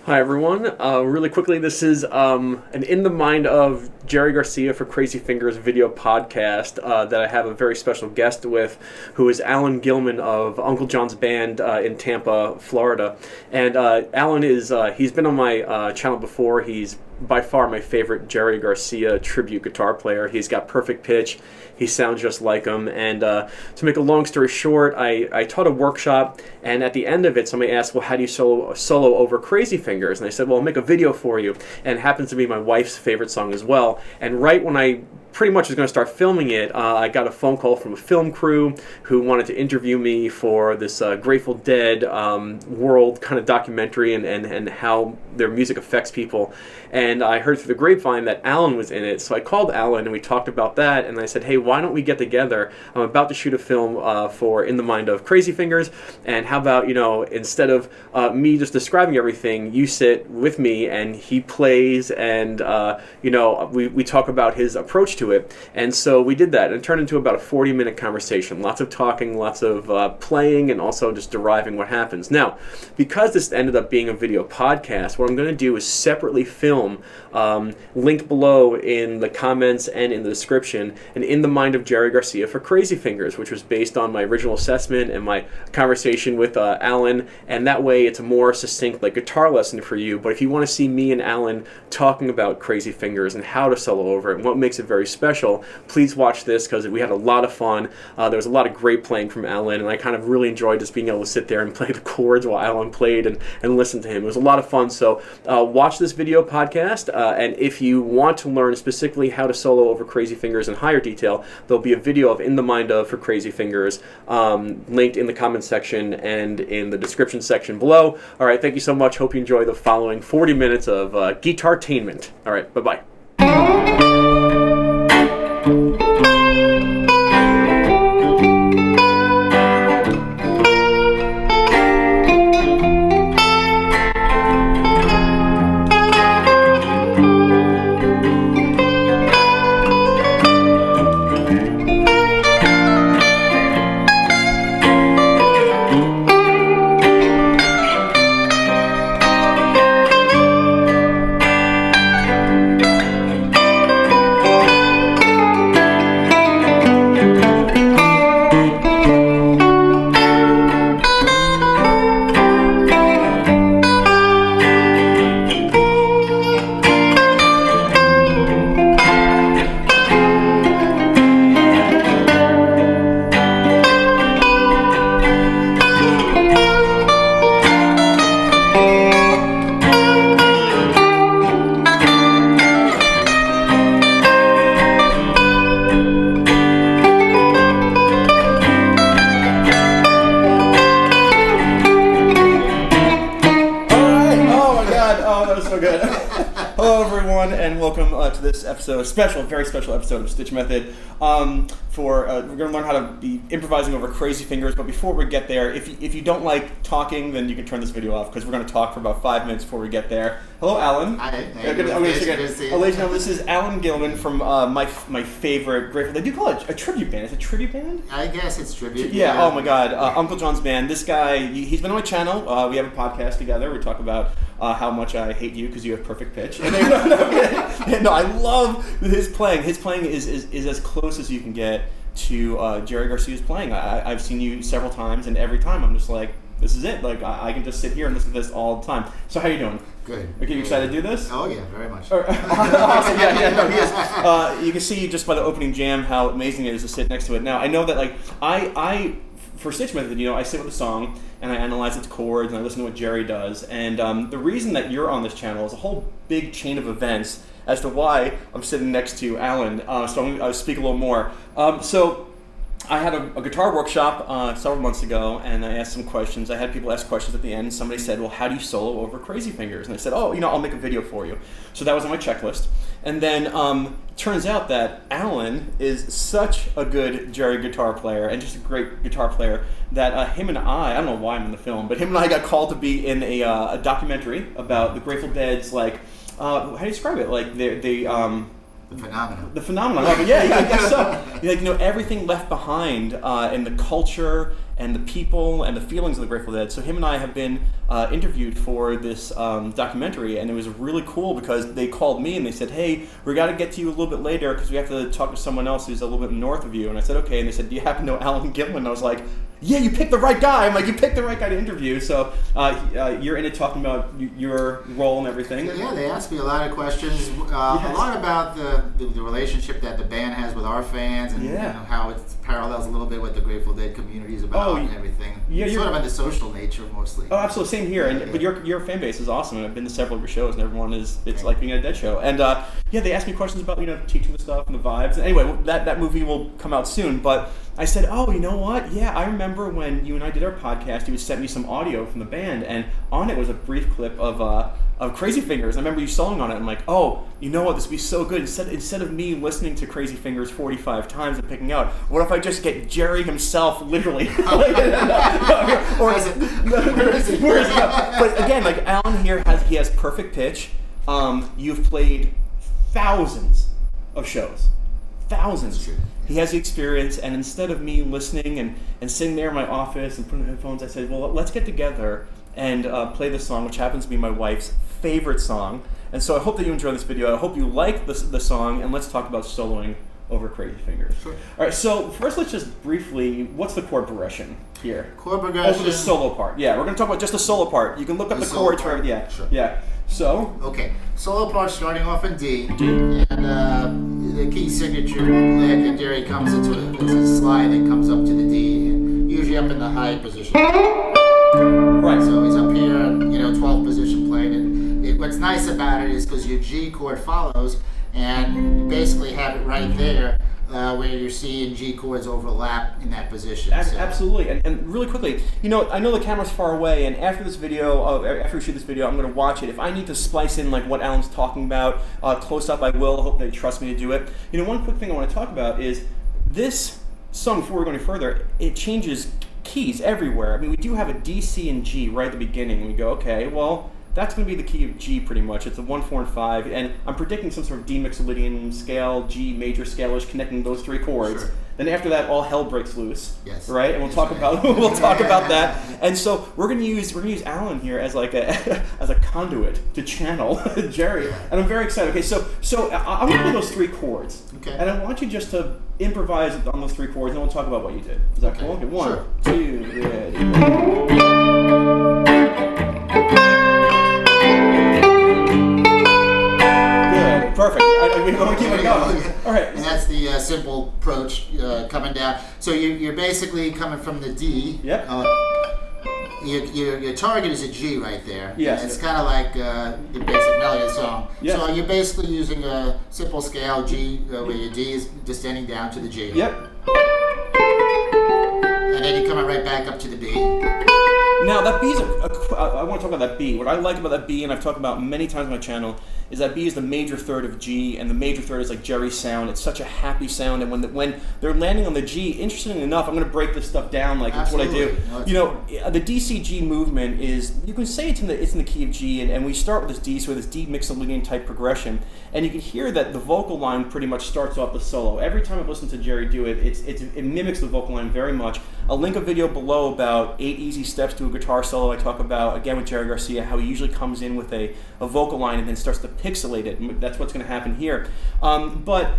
Hi everyone. Really quickly, this is an In the Mind of Jerry Garcia for Crazy Fingers video podcast that I have a very special guest with, who is Alan Gilman of Uncle John's Band in Tampa, Florida. And Alan he's been on my channel before. He's by far my favorite Jerry Garcia tribute guitar player. He's got perfect pitch. He sounds just like him. And to make a long story short, I taught a workshop, and at the end of it, somebody asked, well, how do you solo over Crazy Fingers? And I said, well, I'll make a video for you. And it happens to be my wife's favorite song as well. And right when I pretty much was going to start filming it, I got a phone call from a film crew who wanted to interview me for this Grateful Dead world kind of documentary and how their music affects people. And I heard through the grapevine that Alan was in it, so I called Alan and we talked about that, and I said, hey, why don't we get together? I'm about to shoot a film for In the Mind of Crazy Fingers, and how about, instead of me just describing everything, you sit with me and he plays, and we talk about his approach to it. And so we did that, and it turned into about a 40-minute conversation. Lots of talking, lots of playing, and also just deriving what happens. Now, because this ended up being a video podcast, what I'm going to do is separately film, linked below in the comments and in the description, and In the Mind of Jerry Garcia for Crazy Fingers, which was based on my original assessment and my conversation with Alan, and that way it's a more succinct guitar lesson for you. But if you want to see me and Alan talking about Crazy Fingers and how to solo over it and what makes it very special, please watch this, because we had a lot of fun. There was a lot of great playing from Alan, and I kind of really enjoyed just being able to sit there and play the chords while Alan played and listen to him. It was a lot of fun. So watch this video podcast, and if you want to learn specifically how to solo over Crazy Fingers in higher detail, there'll be a video of In the Mind of for Crazy Fingers linked in the comments section and in the description section below. All right, thank you so much. Hope you enjoy the following 40 minutes of guitar-tainment. All right, bye-bye. Very special episode of StichMethod. We're going to learn how to be improvising over Crazy Fingers, but before we get there, if you don't like talking, then you can turn this video off, because we're going to talk for about 5 minutes before we get there. Hello, Alan. Hi. I'll let you know this is Alan Gilman from my favorite Grateful Dead. Do you call it a tribute band? Is it a tribute band? I guess it's tribute. Yeah. Oh my God, Uncle John's Band. This guy, he's been on my channel. We have a podcast together. We talk about how much I hate you because you have perfect pitch. No, I love his playing. His playing is as close as you can get to Jerry Garcia's playing. I've seen you several times, and every time I'm just like, this is it. I can just sit here and listen to this all the time. So how you doing? Good. Okay, you excited to do this? Oh yeah, very much. Awesome. No, he is. You can see just by the opening jam how amazing it is to sit next to it. Now, I know that I for StichMethod, I sit with a song and I analyze its chords and I listen to what Jerry does. And the reason that you're on this channel is a whole big chain of events as to why I'm sitting next to Alan. So I'll speak a little more. So I had a guitar workshop several months ago, and I asked some questions. I had people ask questions at the end. Somebody said, well, how do you solo over Crazy Fingers? And I said, oh, I'll make a video for you. So that was on my checklist. And then turns out that Alan is such a good Jerry guitar player and just a great guitar player that him and I don't know why I'm in the film, but him and I got called to be in a documentary about the Grateful Dead's, how do you describe it? The phenomenon. The phenomenon. Yeah, I guess so. Like, everything left behind in the culture and the people and the feelings of the Grateful Dead. So him and I have been interviewed for this documentary, and it was really cool because they called me and they said, "Hey, we got to get to you a little bit later because we have to talk to someone else who's a little bit north of you." And I said, "Okay." And they said, "Do you happen to know Alan Gilman?" And I was like, "Yeah, you picked the right guy." I'm like, "You picked the right guy to interview." So you're in it talking about your role and everything. Yeah, they asked me a lot of questions. A lot about the relationship that the band has with our fans and how it parallels a little bit what the Grateful Dead community is about and everything. Yeah, sort of on the social nature mostly. Oh, absolutely. Same here. But your fan base is awesome. And I've been to several of your shows, and everyone it's like being at a Dead show. And they asked me questions about teaching the stuff and the vibes. And anyway, that movie will come out soon. But I said, "Oh, you know what? Yeah, I remember when you and I did our podcast. You would send me some audio from the band, and on it was a brief clip of Crazy Fingers. I remember you sewing on it. I'm like, oh, you know what? This would be so good. Instead of me listening to Crazy Fingers 45 times and picking out, what if I just get Jerry himself, literally? But again, like Alan here has perfect pitch. You've played thousands of shows. Thousands. He has the experience, and instead of me listening and sitting there in my office and putting on headphones, I said, well, let's get together and play this song, which happens to be my wife's favorite song. And so I hope that you enjoy this video. I hope you like the song, and let's talk about soloing over Crazy Fingers. Sure. All right, so first let's just briefly, what's the chord progression here? Chord progression. Over the solo part. Yeah, we're going to talk about just the solo part. You can look up the chords for everything. Yeah, sure. Yeah. So? Okay, solo part starting off in D. And the key signature, like Jerry comes into it's a slide that comes up to the D, and usually up in the high position. Right. So he's up here, 12th position playing. And what's nice about it is because your G chord follows, and you basically have it right there where your C and G chords overlap in that position. Absolutely. And really quickly, I know the camera's far away, and after this video, after we shoot this video, I'm going to watch it. If I need to splice in like what Alan's talking about close up, I will. I hope they trust me to do it. One quick thing I want to talk about is this song, before we're going further, it changes keys everywhere. I mean, we do have a D, C, and G right at the beginning. We go, okay, well, that's going to be the key of G pretty much. It's a 1, 4, and 5, and I'm predicting some sort of D mixolydian scale, G major scale-ish connecting those three chords. Sure. Then after that, all hell breaks loose. Yes. Right, and we'll talk about that. And so we're going to use Alan here as like as a conduit to channel Jerry, and I'm very excited. Okay, so I'm going to play those three chords, and I want you just to improvise on those three chords, and we'll talk about what you did. Is that cool? Okay, 1, 2, ready. Perfect. We're going to keep it going. All right. And that's the simple approach coming down. So you're basically coming from the D. Yep. Your target is a G right there. Yes. And it's kind of like the basic melody of the song. Yes. So you're basically using a simple scale G where your D is descending down to the G. Yep. And then you're coming right back up to the B. Now that B is I want to talk about that B. What I like about that B, and I've talked about many times on my channel, is that B is the major third of G, and the major third is like Jerry's sound. It's such a happy sound, and when they're landing on the G, interestingly enough, I'm going to break this stuff down. Like that's what I do. No, the DCG movement is, you can say it's in the key of G, and we start with this D, so this D mixolydian type progression, and you can hear that the vocal line pretty much starts off the solo. Every time I've listened to Jerry do it, it mimics the vocal line very much. I'll link a video below about 8 easy steps to a guitar solo. I talk about, again with Jerry Garcia, how he usually comes in with a vocal line and then starts to pixelate it. That's what's going to happen here. But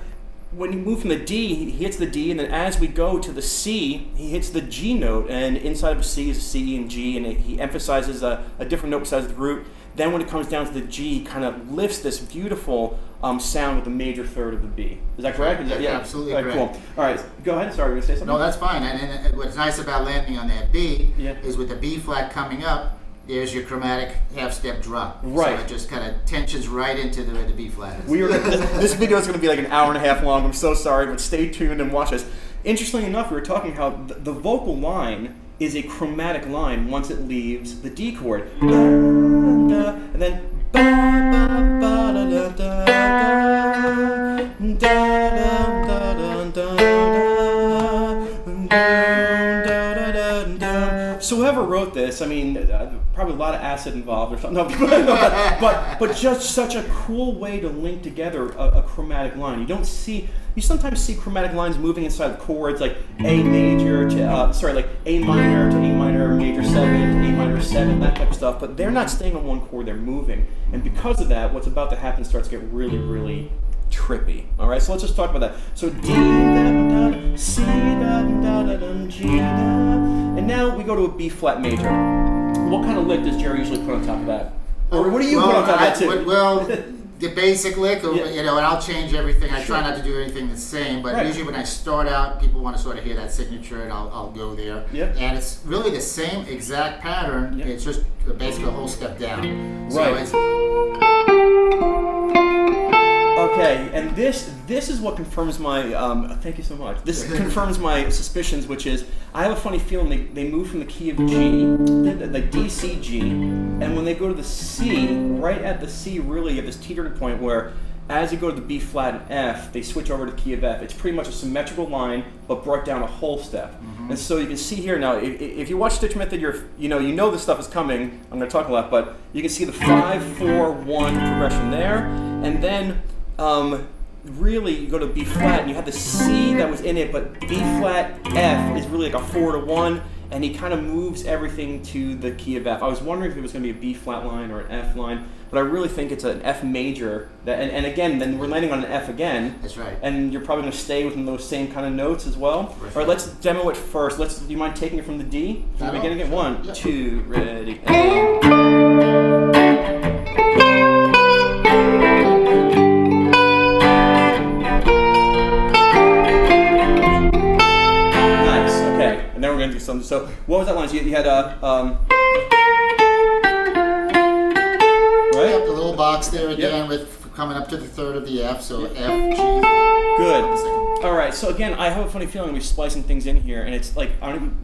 when you move from the D, he hits the D, and then as we go to the C, he hits the G note, and inside of a C is a C and G, and he emphasizes a different note besides the root. Then when it comes down to the G, kind of lifts this beautiful sound with the major third of the B. Is that correct? Yeah, absolutely correct. Cool. All right, go ahead. Sorry, you were going to say something? No, that's fine. And what's nice about landing on that B is with the B flat coming up, there's your chromatic half-step drop. Right. So it just kind of tensions right into the B flat is. This video is going to be like an hour and a half long. I'm so sorry, but stay tuned and watch this. Interestingly enough, we were talking how the vocal line is a chromatic line once it leaves the D chord. And then so whoever wrote this, this. I mean, probably a lot of acid involved or something. But just such a cool way to link together a chromatic line. You sometimes see chromatic lines moving inside of chords, like A major to, like A minor to A minor major 7 to A minor 7, that type of stuff. But they're not staying on one chord, they're moving. And because of that, what's about to happen starts to get really, really trippy. All right, so let's just talk about that. So D, da, da, C, da, da, da, da, G, da, and now we go to a B flat major. What kind of lick does Jerry usually put on top of that? Or what do you put on top of that too? Well, the basic lick, and I'll change everything. I try not to do anything the same, but usually when I start out, people want to sort of hear that signature, and I'll go there. And it's really the same exact pattern. It's just basically a whole step down. Right. Okay, and this is what confirms my, thank you so much. This confirms my suspicions, which is, I have a funny feeling they move from the key of G, like D, C, G, and when they go to the C, right at the C, really, you have this teetering point where, as you go to the B flat and F, they switch over to the key of F. It's pretty much a symmetrical line, but brought down a whole step. And so you can see here now, if you watch StichMethod, you know this stuff is coming. I'm going to talk a lot, but you can see the 5, 4, 1 progression there, and then really you go to B flat and you have the C that was in it, but B flat F is really like a 4 to 1, and he kind of moves everything to the key of F. I was wondering if it was going to be a B flat line or an F line, but I really think it's an F major. And again, then we're landing on an F again. That's right. And you're probably going to stay within those same kind of notes as well. All right, let's demo it first. Do you mind taking it from the D? From the beginning again? 1, 2, ready, and... And then we're going to do something. So, what was that line? So you had right? Yep, the little box there again with coming up to the third of the F. So F, G. Good. All right. So again, I have a funny feeling we're splicing things in here, and it's like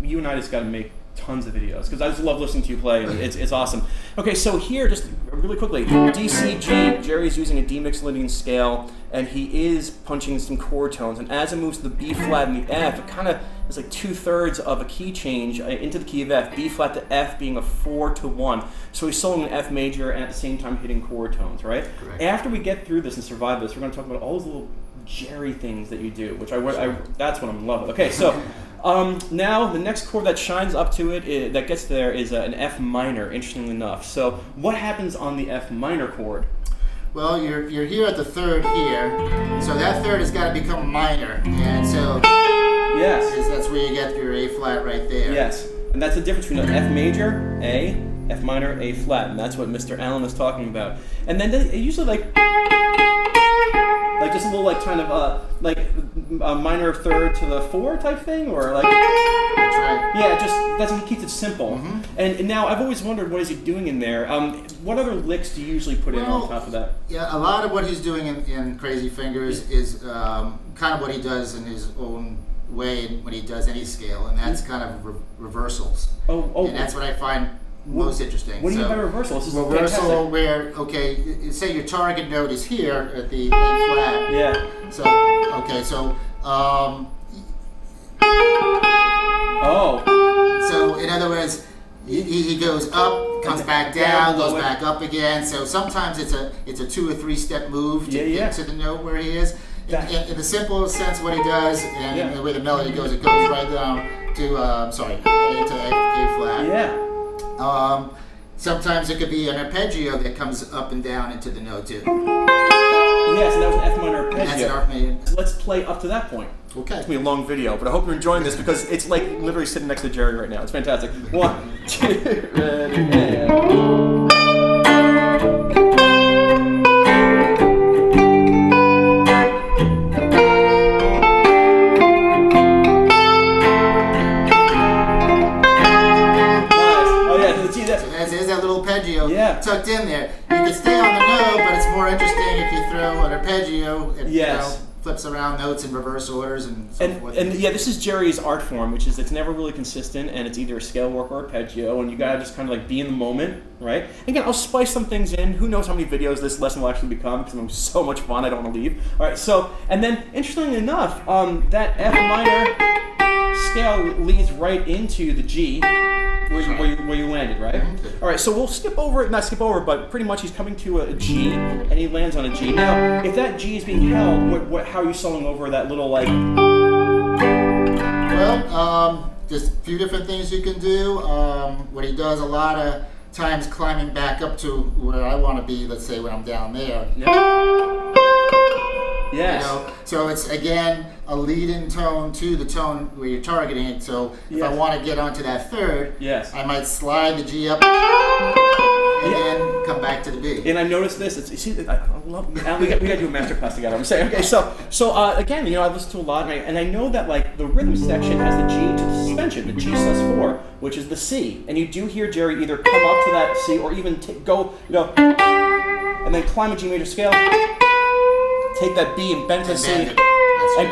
you and I just got to make tons of videos because I just love listening to you play. It's awesome. Okay, so here, just really quickly, D, C, G. Jerry's using a D mixed Lydian scale, and he is punching some chord tones. And as it moves to the B flat and the F, it kind of is like 2/3 of a key change into the key of F. B flat to F being a 4 to 1. So he's soloing an F major and at the same time hitting chord tones, right? Correct. After we get through this and survive this, we're going to talk about all those little Jerry things that you do, which that's what I'm in love with. Okay, so. Now, the next chord that shines up to it, that gets there, is an F minor, interestingly enough. So, what happens on the F minor chord? Well, you're here at the third here, so that third has got to become minor, and so that's where you get your A flat right there. Yes, and that's the difference between an F major, A, F minor, A flat, and that's what Mr. Allen is talking about. And then they usually like just a little kind of a minor third to the 4 type thing, or like. That's right. Yeah, that's he keeps it simple. And now I've always wondered, what is he doing in there? What other licks do you usually put in on top of that? Yeah, a lot of what he's doing in Crazy Fingers is kind of what he does in his own way when he does any scale, and that's kind of reversals. Oh. And that's what I find most interesting. What do you mean by reversal? This is reversal fantastic. Where, say your target note is here at the A flat. Yeah. So, So, in other words, he goes up, comes back down, goes back up again. So sometimes it's a 2 or 3 step move to get to the note where he is. In the simplest sense, what he does, and the way the melody goes, it goes right down to A flat. Yeah. Sometimes it could be an arpeggio that comes up and down into the note too. Yes, and that was an F minor arpeggio. That's an arpeggio. So let's play up to that point. Okay. It's going to be a long video, but I hope you're enjoying this because it's like literally sitting next to Jerry right now. It's fantastic. 1, 2, ready, and... There's that little arpeggio tucked in there. You can stay on the note, but it's more interesting if you throw an arpeggio and flips around notes in reverse orders and so forth. And this is Jerry's art form, which is it's never really consistent, and it's either a scale work or arpeggio, and you gotta just kind of like be in the moment, right? Again, I'll spice some things in. Who knows how many videos this lesson will actually become, because I'm so much fun, I don't want to leave. All right, so, and then interestingly enough, that F minor scale leads right into the G. where you landed, right? All right, so we'll not skip over, but pretty much he's coming to a G, and he lands on a G. Now, if that G is being held, how are you soloing over that little, like... Well, there's a few different things you can do. What he does a lot of times, climbing back up to where I want to be, let's say when I'm down there. Yes. So it's, again, a lead-in tone to the tone where you're targeting it. So if I want to get onto that third, I might slide the G up and then come back to the B. And I noticed this. I love. We got to do a masterclass together. I'm saying, okay. So again, I listen to a lot, and I know that like the rhythm section has the G to the suspension, the G+4, which is the C, and you do hear Jerry either come up to that C or even go, and then climb a G major scale. Take that B and bend to C, and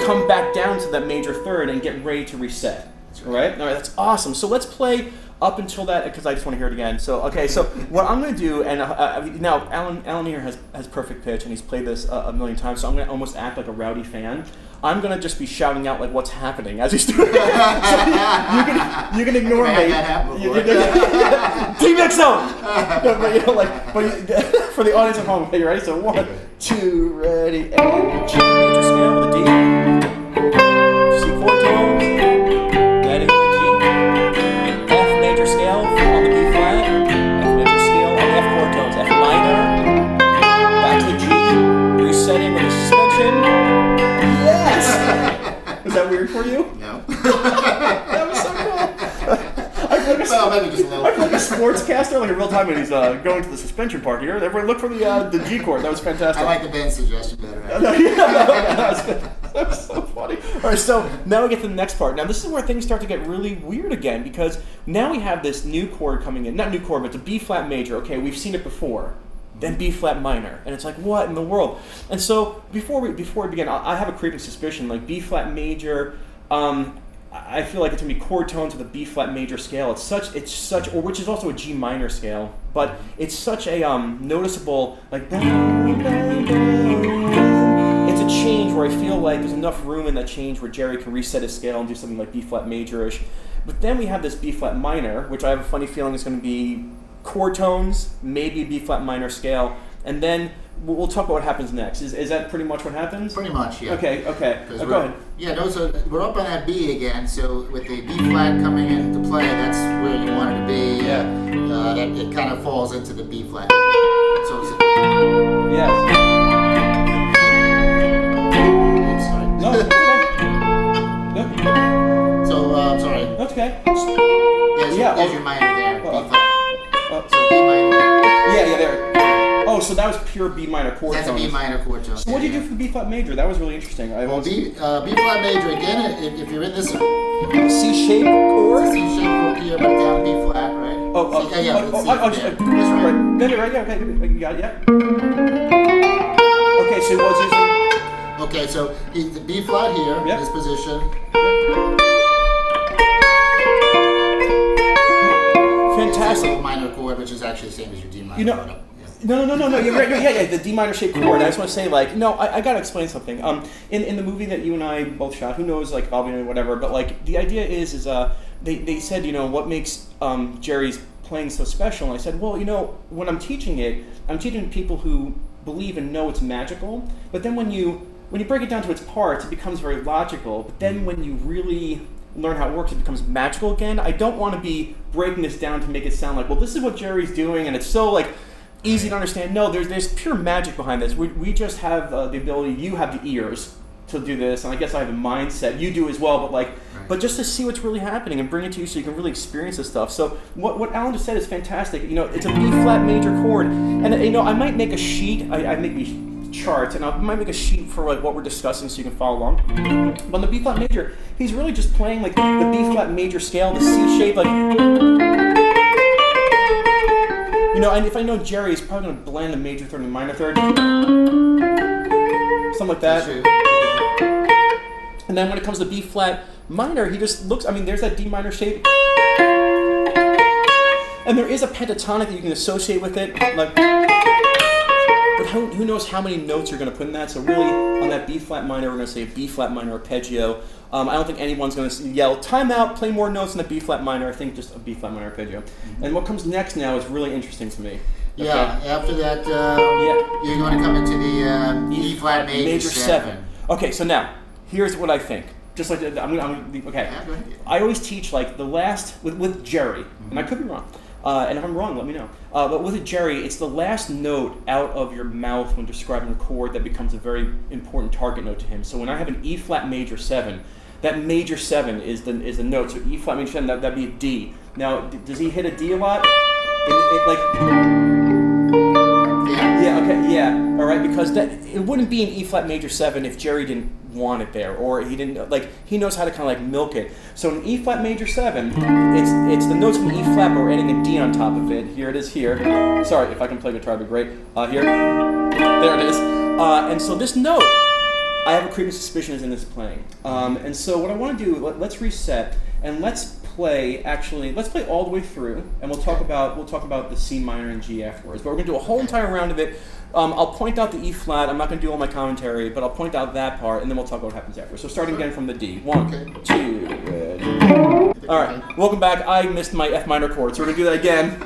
come back down to that major third and get ready to reset. All right, that's awesome. So let's play up until that because I just want to hear it again. So so what I'm going to do, and now Alan here has perfect pitch and he's played this a million times. So I'm going to almost act like a rowdy fan. I'm going to just be shouting out like what's happening as he's doing it. So you can ignore me. D-Mix zone! But for the audience at home, okay, you ready? So 1, 2, ready, and G major scale with a D. C chord tones, that is the G. F major scale on the B flat, F major scale on the F chord tones, F minor, back to G, resetting with a suspension. Yes! Was that weird for you? No. That was so cool. I feel like a sportscaster, like a real time when he's going to the suspension park here. Everyone look for the G chord. That was fantastic. I like the band suggestion better. That was so funny. All right, so now we get to the next part. Now this is where things start to get really weird again because now we have this new chord coming in. Not new chord, but it's a B flat major. Okay, we've seen it before. Then B flat minor, and it's like, what in the world? And so before we begin, I have a creeping suspicion, like B flat major. I feel like it's gonna be chord tones with a B flat major scale. It's such, or which is also a G minor scale, but it's such a noticeable like. It's a change where I feel like there's enough room in that change where Jerry can reset his scale and do something like B flat major-ish. But then we have this B flat minor, which I have a funny feeling is going to be chord tones, maybe B flat minor scale, and then we'll talk about what happens next. Is that pretty much what happens? Pretty much, yeah. Okay. Go ahead. Yeah, so we're up on that B again, so with the B flat coming into play, that's where you want it to be. Yeah. That it kind of falls into the B flat. So it's yes. Oops, sorry. No, okay. No. So, sorry. That's okay. There's your minor there, B flat. So B minor. Yeah, there. Oh, so that was pure B minor chord That's tones. a B minor chord tone. So what did you do for the B flat major? That was really interesting. Well, B flat major, again, if you're in this C shape chord? C shape chord here, but down B flat, right? Right. Then right, yeah, okay, you got it, yeah. Okay, so he was using... Okay, so the B flat here, in this position. Fantastic. A minor chord, which is actually the same as your D minor chord. No. You're right. Yeah. The D minor shaped chord. I just want to say, like, no, I gotta explain something. In the movie that you and I both shot, who knows, like, Bobby or whatever, but like, the idea is they said, what makes Jerry's playing so special? And I said, well, when I'm teaching it, I'm teaching people who believe and know it's magical. But then when you break it down to its parts, it becomes very logical. But then when you really learn how it works, it becomes magical again. I don't want to be breaking this down to make it sound like, well, this is what Jerry's doing, and it's so like easy to understand. No, there's pure magic behind this. We just have the ability. You have the ears to do this, and I guess I have the mindset. You do as well, but just to see what's really happening and bring it to you so you can really experience this stuff. So what Alan just said is fantastic. It's a B flat major chord, and I might make a sheet. I make these charts, and I might make a sheet for like what we're discussing so you can follow along. But on the B flat major, he's really just playing like the B flat major scale, the C shape, like. And if I know Jerry, he's probably going to blend the major third and the minor third. Something like that. And then when it comes to B flat minor, he just looks, there's that D minor shape. And there is a pentatonic that you can associate with it. But who knows how many notes you're going to put in that. So really, on that B flat minor, we're going to say a B flat minor arpeggio. I don't think anyone's going to yell, time out, play more notes in the B flat minor. I think just a B flat minor arpeggio. And what comes next now is really interesting to me. Okay? Yeah, after that, you're going to come into the E flat major 7. Okay, so now, here's what I think. Just like, okay. Yeah, go ahead. I always teach like the last, with Jerry, and I could be wrong. And if I'm wrong, let me know. But with a Jerry, it's the last note out of your mouth when describing a chord that becomes a very important target note to him. So when I have an E flat major 7, that major 7 is the note. So E flat major 7, that'd be a D. Now, does he hit a D a lot? All right, because it wouldn't be an E flat major 7 if Jerry didn't want it there, or he didn't he knows how to kind of like milk it. So an E flat major 7, it's the notes from E flat, but we're adding a D on top of it. Here it is here. Sorry, if I can play guitar, it'd be great. Here, there it is. And so this note, I have a creeping suspicion is in this playing. And so what I want to do, let's reset and let's play all the way through, and we'll talk about the C minor and G afterwards. But we're going to do a whole entire round of it. I'll point out the E flat. I'm not going to do all my commentary, but I'll point out that part, and then we'll talk about what happens afterwards. So starting again from the D. 1, 2, ready. All right, welcome back. I missed my F minor chord, so we're going to do that again.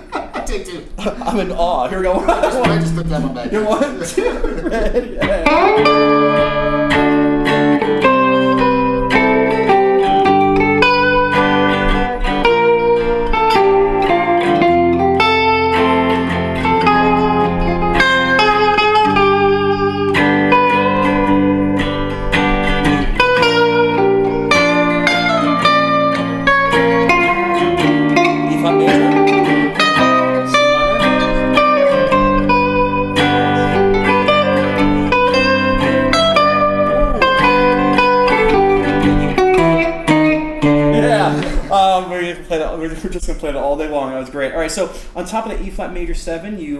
Take 2. I'm in awe. Here we go. I just put that one back. 1, 2, ready. We're just going to play it all day long. That was great. All right, so on top of the E flat major 7, you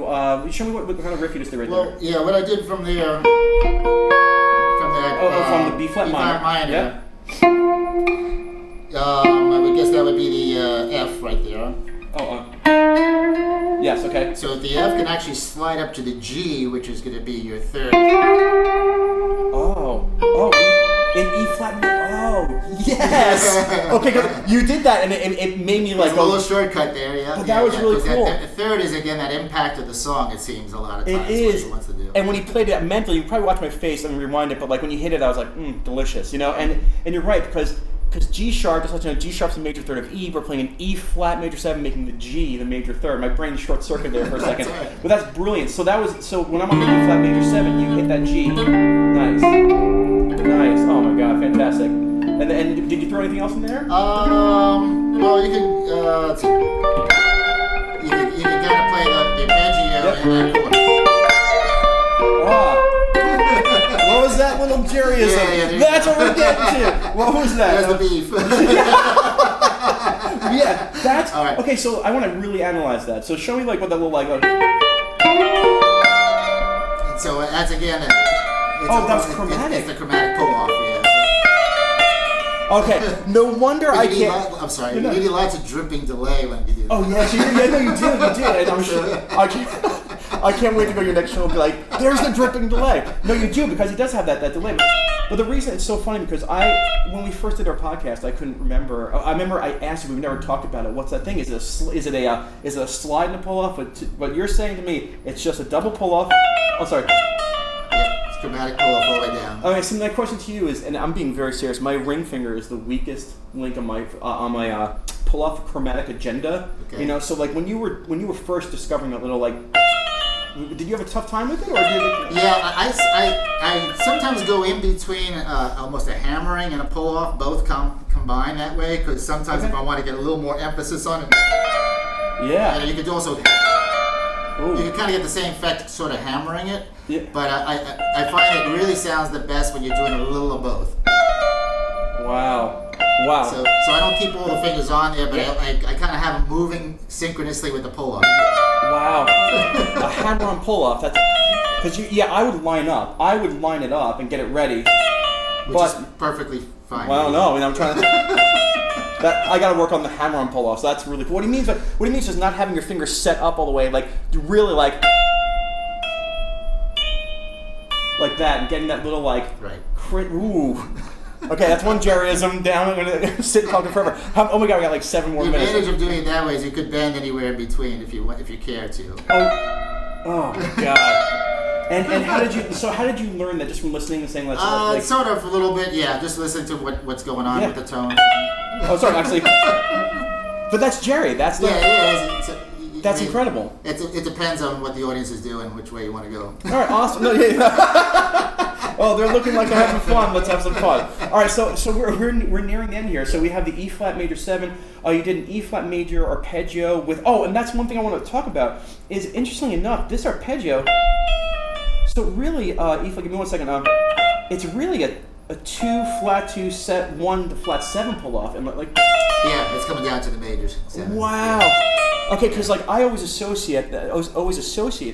show me what kind of riff you just did right there. Well, yeah, what I did from there, from the B flat minor. Yeah. I would guess that would be the F right there. Yes, okay. So the F can actually slide up to the G, which is going to be your 3rd. In E flat major. Oh, yes. Okay, good. You did that, and it made me like a little shortcut there, yeah. But that was really cool. The 3rd is again that impact of the song. It seems a lot of times. It is. What he wants to do. And when he played it mentally, you probably watched my face and rewind it. But like when you hit it, I was like, delicious, you know. And you're right because G sharp, just like you know, G sharp's the major 3rd of E. We're playing an E flat major 7, making the G the major 3rd. My brain short circuited there for a second. Right. But that's brilliant. So when I'm on the E flat major 7, you hit that G. Nice. Oh my God, fantastic. And did you throw anything else in there? Well, you can kind of play the arpeggio in that chord. What was that little Jerryism? Yeah, that's what we're getting to. What was that? There's the beef. Yeah, that's all right. Okay, so I want to really analyze that. So show me like what that little like. So that's again. That's chromatic. It's the chromatic pull-off. Yeah. Okay, no wonder I can't. I'm sorry. You need lots of dripping delay when you do that. Oh yes, you did. And I'm sure. I can't wait to go to your next show and be like, there's the dripping delay. No, you do, because it does have that delay. But the reason it's so funny because when we first did our podcast, I couldn't remember. I remember I asked you, we've never talked about it. What's that thing? Is it a slide and a pull off? But you're saying to me, it's just a double pull off. Oh, sorry. Chromatic pull off all the way down. Okay, so my question to you is, and I'm being very serious, my ring finger is the weakest link on my pull off chromatic agenda. Okay. You know, so like when you were first discovering that little like. Did you have a tough time with it, or did you? Yeah, I sometimes go in between almost a hammering and a pull off, both combine that way, because sometimes if I want to get a little more emphasis on it, yeah, you could also. Ooh. You can kind of get the same effect sort of hammering it, but I find it really sounds the best when you're doing a little of both. Wow. So I don't keep all the fingers on there, but I kind of have them moving synchronously with the pull-off. Wow. A hammer-on pull-off. That's because I would line it up and get it ready. Which is perfectly fine. Well, I don't know. I mean, I'm trying to. I got to work on the hammer-on pull-off. So that's really cool. What he means is not having your fingers set up all the way, like you really like. like that and getting that little like, right. Ooh. Okay, that's one Jerryism down. I'm going to sit talking forever. Oh my God, we got like 7 more minutes. The advantage of doing it that way is you could bend anywhere in between if you care to. Oh my God. And how did you learn that just from listening and saying like sort of a little bit, yeah. Just listen to what's going on with the tone. Oh, sorry, actually. But that's Jerry. That's that's incredible. It depends on what the audience is doing, which way you want to go. All right, awesome. No, oh, they're looking like they're having fun. Let's have some fun. All right, so we're nearing the end here. So we have the E flat major 7. You did an E flat major arpeggio with. Oh, and that's one thing I want to talk about. Is interestingly enough, this arpeggio. So really, E flat. Give me 1 second. It's really a 2 flat 2 set 1 to flat 7 pull off, and like. Yeah, it's coming down to the majors. 7. Wow. Okay, because like I always associate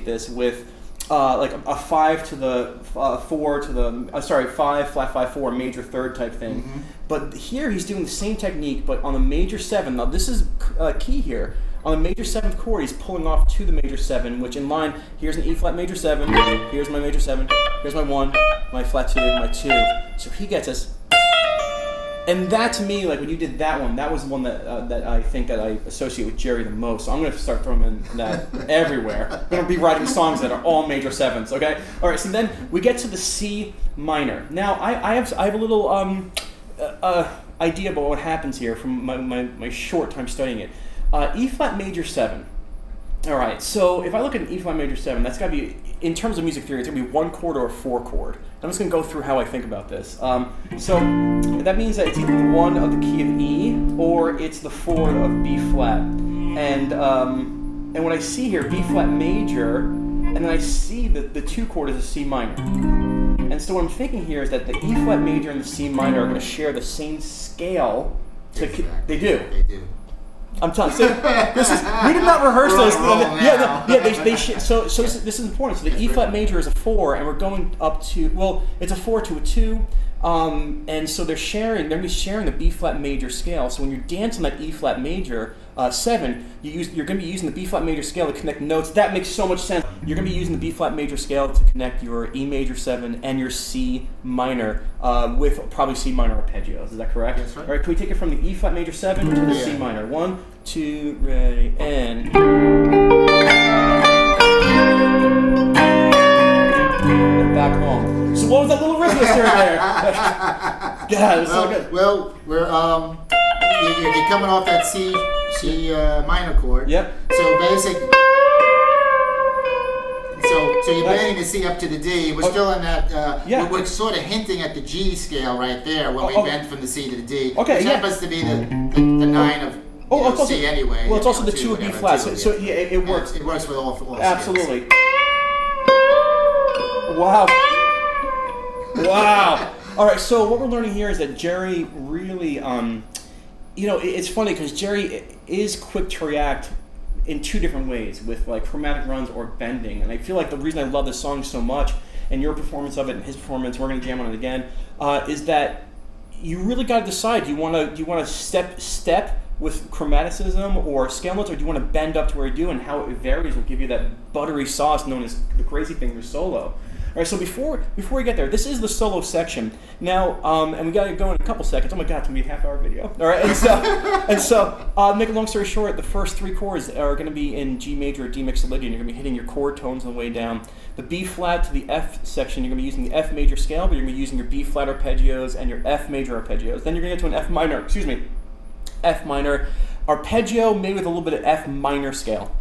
this with like a 5 to the 4 to the 5 flat 5 4 major 3rd type thing. Mm-hmm. But here he's doing the same technique, but on the major 7. Now this is key here. On the major 7th chord, he's pulling off to the major 7, which in line, here's an E flat major 7, here's my major 7, here's my 1, my flat 2, my 2. So he gets us. And that to me, like when you did that one, that was the one that I think that I associate with Jerry the most. So I'm going to start throwing in that everywhere. I'm going to be writing songs that are all major 7s, okay? All right, so then we get to the C minor. Now, I have a little idea about what happens here from my short time studying it. E flat major 7. All right, so if I look at an E flat major 7, that's got to be, in terms of music theory, it's going to be 1 chord or a 4 chord. I'm just going to go through how I think about this. So that means that it's either the 1 of the key of E or it's the 4 of B flat. And what I see here, B flat major, and then I see that the 2 chord is a C minor. And so what I'm thinking here is that the E flat major and the C minor are going to share the same scale. Exactly. They do. They do. I'm telling you, we did not reherse this. So this is important. So the E flat major is a 4, and we're going up to, well, it's a 4 to a 2, and so they're going to be sharing the B flat major scale. So when you dance on that E flat major 7, you're going to be using the B flat major scale to connect notes. That makes so much sense. You're going to be using the B flat major scale to connect your E major 7 and your C minor with probably C minor arpeggios. Is that correct? That's right. All right, can we take it from the E flat major 7 to the C minor? 1, 2, ready, and. And back home. So what was that little riff there? God, it was so good. Well, we're you're coming off that C minor chord. Yep. So basically, so you're bending the C up to the D. We're still in that. We're sort of hinting at the G scale right there when we bend from the C to the D. Okay. Which happens to be the 9 of C anyway. Well, it's also the 2 of B flat. So yeah, it works. It works with all absolutely. Wow. Wow. All right. So what we're learning here is that Jerry really, it's funny because Jerry is quick to react in 2 different ways with like chromatic runs or bending, and I feel like the reason I love this song so much and your performance of it and his performance, we're going to jam on it again, is that you really got to decide. Do you want to step with chromaticism or scale notes, or do you want to bend up to where you do, and how it varies will give you that buttery sauce known as the Crazy Fingers solo. All right, so before we get there, this is the solo section. Now, and we got to go in a couple seconds. Oh my God, it's going to be a half-hour video. All right, and so, make a long story short, the first 3 chords are going to be in G major or D mixolydian. You're going to be hitting your chord tones on the way down. The B flat to the F section, you're going to be using the F major scale, but you're going to be using your B flat arpeggios and your F major arpeggios. Then you're going to get to an F minor arpeggio made with a little bit of F minor scale.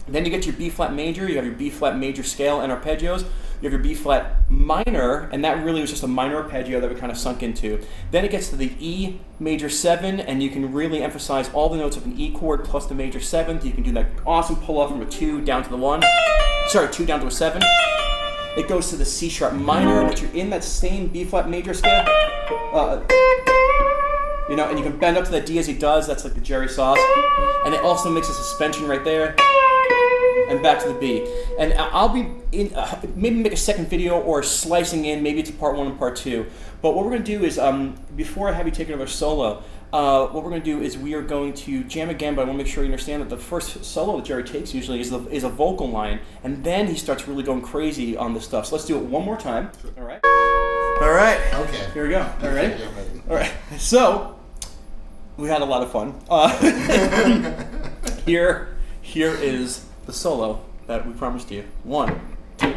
Then you get your B flat major, you have your B flat major scale and arpeggios, you have your B flat minor, and that really was just a minor arpeggio that we kind of sunk into. Then it gets to the E major 7, and you can really emphasize all the notes of an E chord plus the major 7th. You can do that awesome pull off from a 2 down to the 1, 2 down to a 7. It goes to the C sharp minor, but you're in that same B flat major scale. And you can bend up to that D as he does. That's like the Jerry sauce. And it also makes a suspension right there. And back to the B. And I'll be maybe make a second video or slicing in. Maybe it's part 1 and part 2. But what we're going to do is, before I have you take another solo, what we're going to do is we are going to jam again, but I want to make sure you understand that the first solo that Jerry takes usually is a vocal line, and then he starts really going crazy on this stuff. So let's do it one more time. All right? All right. Okay. Here we go. All right? All right. So, we had a lot of fun. Here is the solo that we promised you. 1, 2.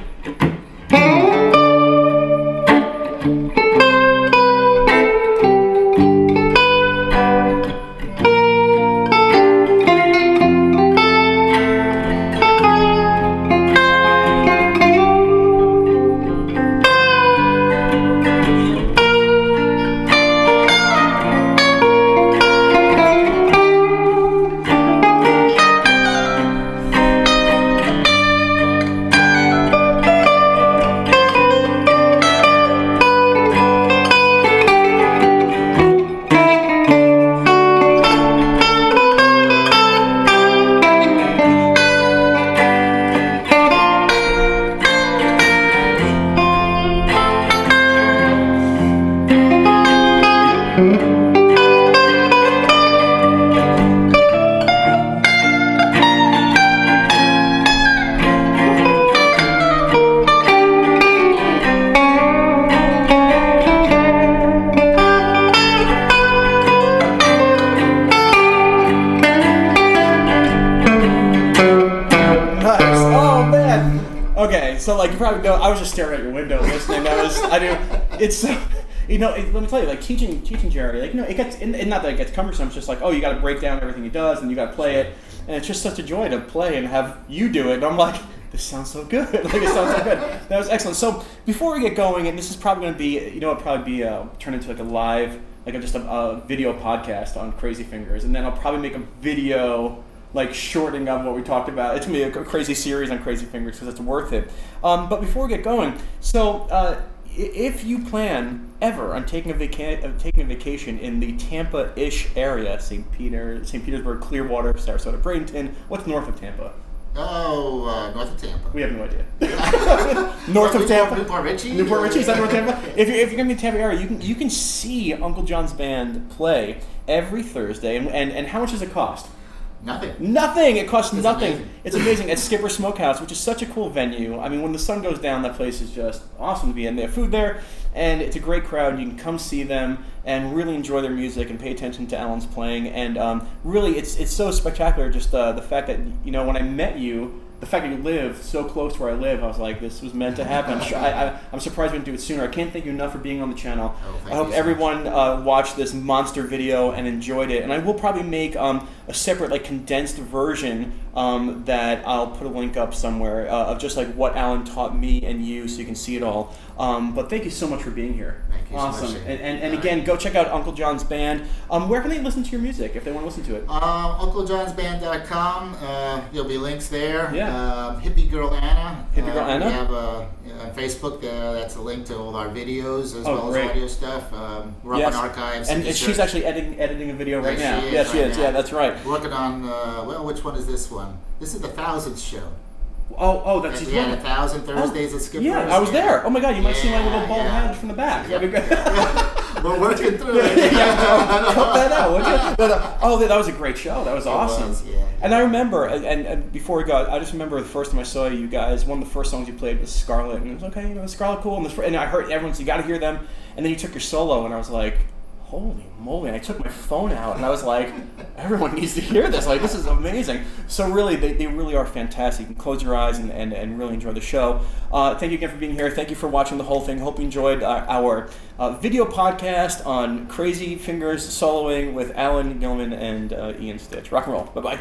So like you probably know, I was just staring at your window listening. It's you know, let me tell you, like teaching Jerry, like, you know, it gets, and not that it gets cumbersome, it's just like, oh, you got to break down everything he does, and you got to play it, and it's just such a joy to play and have you do it. And I'm like, this sounds so good. Like, it sounds so good. That was excellent. So before we get going, and this is probably going to be, you know, it'll probably be turn into like a live, like just a video podcast on Crazy Fingers, and then I'll probably make a video like shortening of what we talked about. It's gonna be a crazy series on Crazy Fingers because it's worth it. But before we get going, so if you plan ever on taking a vacation in the Tampa-ish area, St. Petersburg, Clearwater, Sarasota, Bradenton, what's north of Tampa? Oh, north of Tampa. We have no idea. North of Tampa. Newport Richie. Newport Richie, is that North Tampa? If you're gonna be in the Tampa area, you can see Uncle John's band play every Thursday. And how much does it cost? Nothing. It costs nothing. Amazing. It's amazing. At Skipper Smokehouse, which is such a cool venue. I mean, when the sun goes down, that place is just awesome to be in. They have food there, and it's a great crowd. You can come see them and really enjoy their music and pay attention to Alan's playing. And really, it's so spectacular. Just the fact that, you know, when I met you, the fact that you live so close to where I live, I was like, this was meant to happen. I'm surprised we didn't do it sooner. I can't thank you enough for being on the channel. I hope everyone watched this monster video and enjoyed it. And I will probably make a separate, like, condensed version that I'll put a link up somewhere of just like what Alan taught me and you, so you can see it all. But thank you so much for being here. Thank you awesome. So much. And again, go check out Uncle John's band. Where can they listen to your music if they want to listen to it? UncleJohnsBand.com. There'll be links there. Yeah. Hippie Girl Anna. Hippie Girl Anna. We have on Facebook. That's a link to all our videos as well as audio stuff. We're up on archives. And she's actually editing a video right now. Yes, she is. Yeah, that's right. Working on which one is this one? This is the 1000th show. Oh, that's we had 1,000 Thursdays at Skipper's. Yeah, I was there. Oh my God, you might see my little bald head from the back. Yep. We're working through it. Cut that out, would you? That was a great show. That was awesome. Yeah. And I remember, and before we go, I just remember the first time I saw you guys, one of the first songs you played was Scarlet, and it was okay, you know, Scarlet, cool. And I heard everyone say, you got to hear them. And then you took your solo, and I was like, holy moly. And I took my phone out, and I was like, everyone needs to hear this. Like, this is amazing. So really, they really are fantastic. You can close your eyes and really enjoy the show. Thank you again for being here. Thank you for watching the whole thing. Hope you enjoyed our video podcast on Crazy Fingers soloing with Alan Gilman and Ian Stitch. Rock and roll. Bye-bye.